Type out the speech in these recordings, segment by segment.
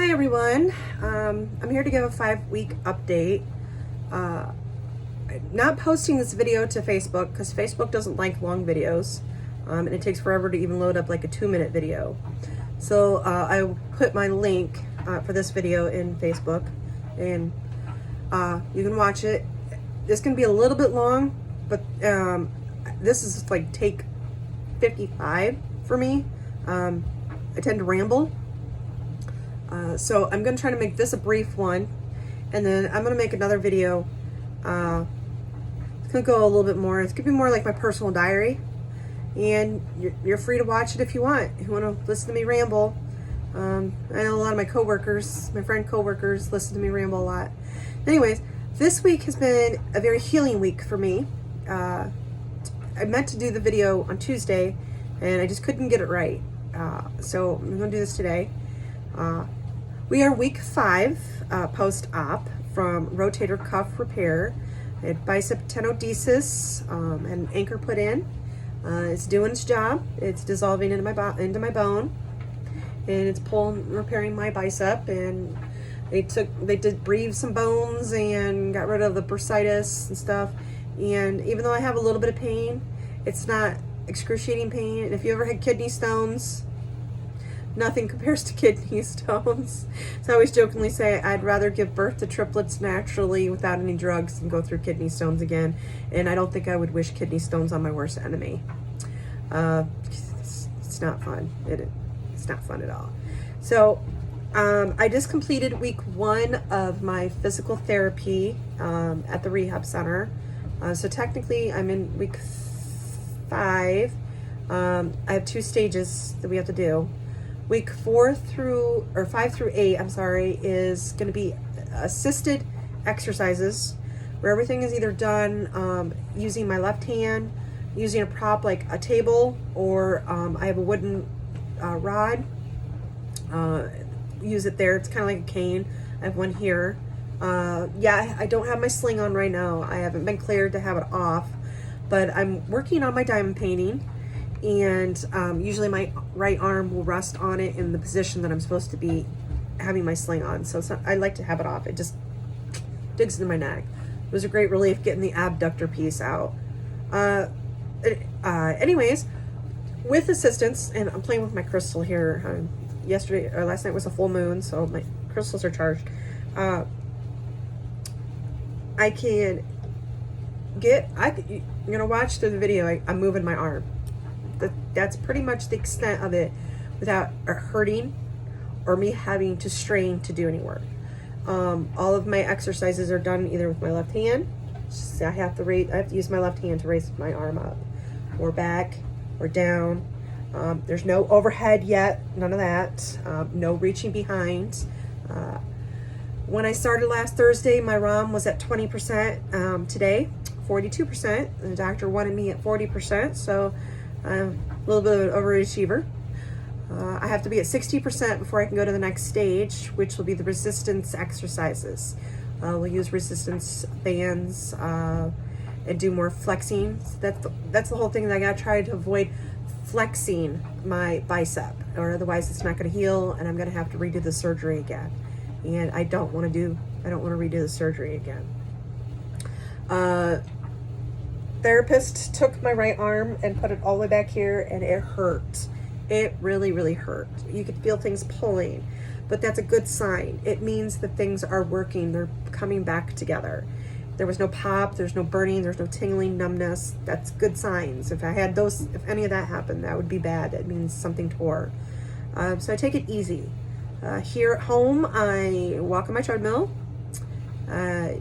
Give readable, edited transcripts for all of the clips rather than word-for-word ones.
Hi everyone, I'm here to give a 5-week update. I'm not posting this video to Facebook because Facebook doesn't like long videos, and it takes forever to even load up like a 2-minute video. So I put my link for this video in Facebook, and you can watch it. This can be a little bit long, but this is like take 55 for me. I tend to ramble. So I'm going to try to make this a brief one, and then I'm going to make another video. It's going to go a little bit more. It's going to be more like my personal diary, and you're free to watch it if you want. If you want to listen to me ramble. I know a lot of my coworkers, my friend coworkers, listen to me ramble a lot. Anyways, this week has been a very healing week for me. I meant to do the video on Tuesday, and I just couldn't get it right. So I'm going to do this today. We are week 5 post-op from rotator cuff repair. I had bicep tenodesis, and an anchor put in. It's doing its job. It's dissolving into my bone, and it's repairing my bicep. And they did breathe some bones and got rid of the bursitis and stuff. And even though I have a little bit of pain, it's not excruciating pain. And if you ever had kidney stones, nothing compares to kidney stones. So I always jokingly say I'd rather give birth to triplets naturally without any drugs than go through kidney stones again. And I don't think I would wish kidney stones on my worst enemy. It's not fun. It's not fun at all. So I just completed week 1 of my physical therapy at the rehab center. So technically I'm in week 5. I have 2 stages that we have to do. Week 5 through 8, is going to be assisted exercises where everything is either done using my left hand, using a prop like a table, or I have a wooden rod. Use it there. It's kind of like a cane. I have one here. Yeah, I don't have my sling on right now. I haven't been cleared to have it off, but I'm working on my diamond painting. And usually my right arm will rest on it in the position that I'm supposed to be having my sling on. So I like to have it off. It just digs into my neck. It was a great relief getting the abductor piece out. Anyways, with assistance, and I'm playing with my crystal here. Last night was a full moon, so my crystals are charged. You're gonna watch through the video. I'm moving my arm. That's pretty much the extent of it without hurting or me having to strain to do any work. All of my exercises are done either with my left hand. So I have to use my left hand to raise my arm up or back or down. There's no overhead yet, none of that. No reaching behind. When I started last Thursday, my ROM was at 20%. Today, 42%. The doctor wanted me at 40%, so I'm a little bit of an overachiever. I have to be at 60% before I can go to the next stage, which will be the resistance exercises. We'll use resistance bands and do more flexing. That's the whole thing that I gotta try to avoid flexing my bicep, or otherwise it's not gonna heal, and I'm gonna have to redo the surgery again. And I don't want to redo the surgery again. Therapist took my right arm and put it all the way back here, and it hurt. It really, really hurt. You could feel things pulling, but that's a good sign. It means that things are working. They're coming back together. There was no pop, there's no burning, there's no tingling, numbness. That's good signs. If any of that happened, that would be bad. That means something tore. So I take it easy. Here at home, I walk on my treadmill.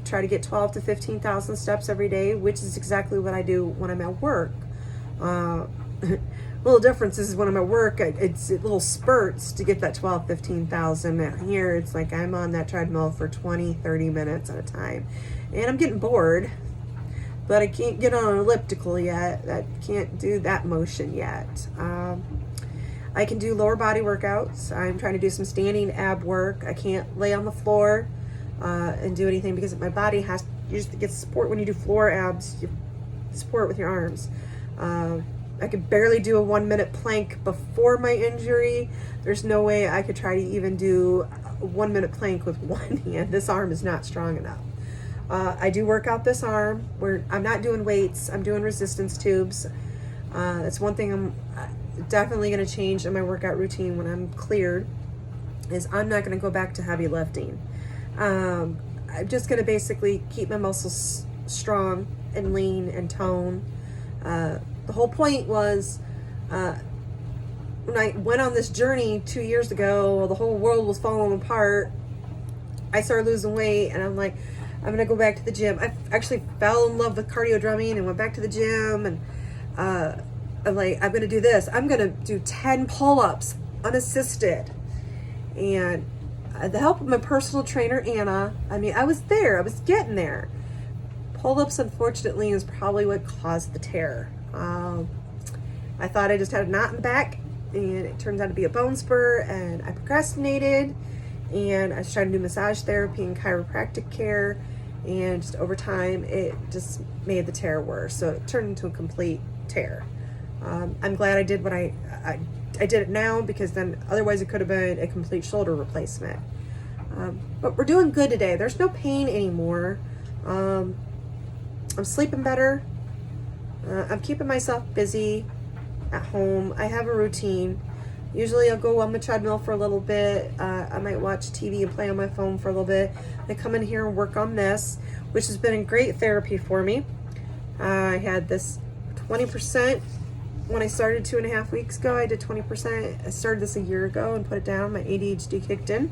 Try to get 12 to 15,000 steps every day, which is exactly what I do when I'm at work. Little difference is when I'm at work, it's little spurts to get that 12, 15,000. Here, it's like I'm on that treadmill for 20, 30 minutes at a time. And I'm getting bored, but I can't get on an elliptical yet. I can't do that motion yet. I can do lower body workouts. I'm trying to do some standing ab work. I can't lay on the floor and do anything because my body you just get support when you do floor abs. You support with your arms. I could barely do a 1-minute plank before my injury. There's no way I could try to even do a 1 minute plank with one hand. This arm is not strong enough. I do work out this arm where I'm not doing weights. I'm doing resistance tubes. That's one thing I'm definitely going to change in my workout routine when I'm cleared, is I'm not going to go back to heavy lifting. I'm just going to basically keep my muscles strong and lean and tone. The whole point was, when I went on this journey 2 years ago, the whole world was falling apart. I started losing weight, and I'm like, I'm gonna go back to the gym. I actually fell in love with cardio drumming and went back to the gym, and I'm like, I'm gonna do this. I'm gonna do 10 pull-ups unassisted. And the help of my personal trainer, Anna, I mean, I was there. I was getting there. Pull-ups, unfortunately, is probably what caused the tear. I thought I just had a knot in the back, and it turns out to be a bone spur, and I procrastinated, and I was trying to do massage therapy and chiropractic care, and just over time, it just made the tear worse. So it turned into a complete tear. I'm glad I did what I did it now, because then otherwise it could have been a complete shoulder replacement. But we're doing good today. There's no pain anymore. I'm sleeping better. I'm keeping myself busy at home. I have a routine. Usually I'll go on the treadmill for a little bit. I might watch TV and play on my phone for a little bit. I come in here and work on this, which has been a great therapy for me. I had this 20% when I started 2.5 weeks ago. I did 20%. I started this a year ago and put it down. My ADHD kicked in.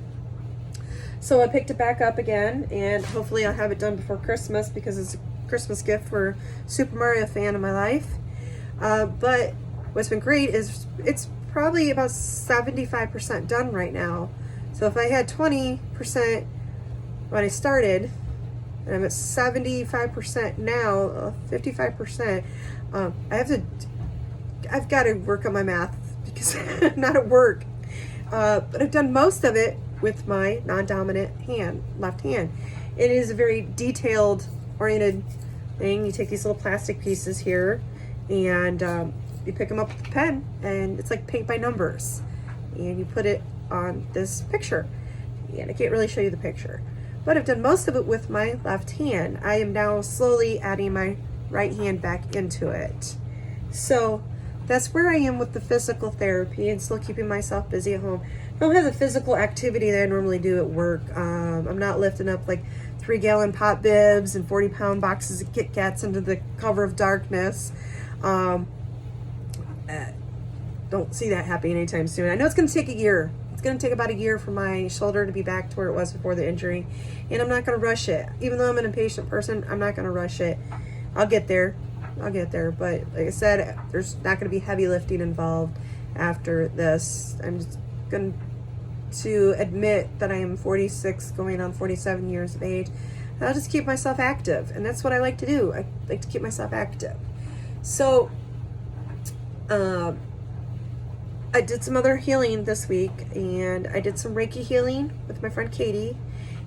So I picked it back up again, and hopefully I'll have it done before Christmas, because it's a Christmas gift for Super Mario fan in my life. But what's been great is it's probably about 75% done right now. So if I had 20% when I started, and I'm at 75% now, 55%, I've got to work on my math, because I'm not at work. But I've done most of it with my non-dominant hand, left hand. It is a very detailed oriented thing. You take these little plastic pieces here, and you pick them up with a pen, and it's like paint by numbers, and you put it on this picture. And I can't really show you the picture, but I've done most of it with my left hand. I am now slowly adding my right hand back into it. So that's where I am with the physical therapy, and still keeping myself busy at home. I don't have the physical activity that I normally do at work. I'm not lifting up like 3-gallon pot bibs and 40-pound boxes of Kit Kats into the cover of darkness. Don't see that happening anytime soon. I know it's going to take a year. It's going to take about a year for my shoulder to be back to where it was before the injury, and I'm not going to rush it. Even though I'm an impatient person, I'm not going to rush it. I'll get there. But like I said, there's not going to be heavy lifting involved after this. I'm just going to admit that I am 46, going on 47 years of age. I'll just keep myself active, and that's what I like to do. I like to keep myself active. So I did some other healing this week, and I did some Reiki healing with my friend Katie,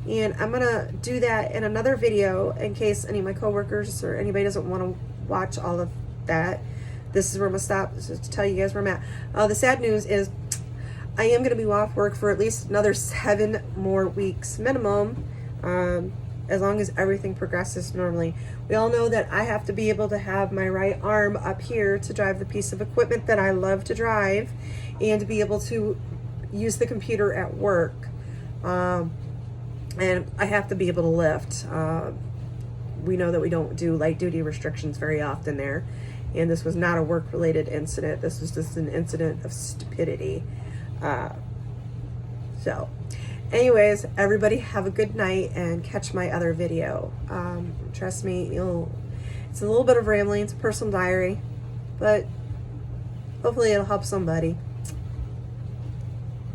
and I'm gonna do that in another video in case any of my coworkers or anybody doesn't want to watch all of that. This is where I'm gonna stop, just to tell you guys where I'm at. The sad news is I am gonna be off work for at least another 7 more weeks minimum, as long as everything progresses normally. We all know that I have to be able to have my right arm up here to drive the piece of equipment that I love to drive, and to be able to use the computer at work. And I have to be able to lift. We know that we don't do light duty restrictions very often there. And this was not a work related incident. This was just an incident of stupidity. So anyways, everybody have a good night, and catch my other video. Trust me, it's a little bit of rambling. It's a personal diary, but hopefully it'll help somebody.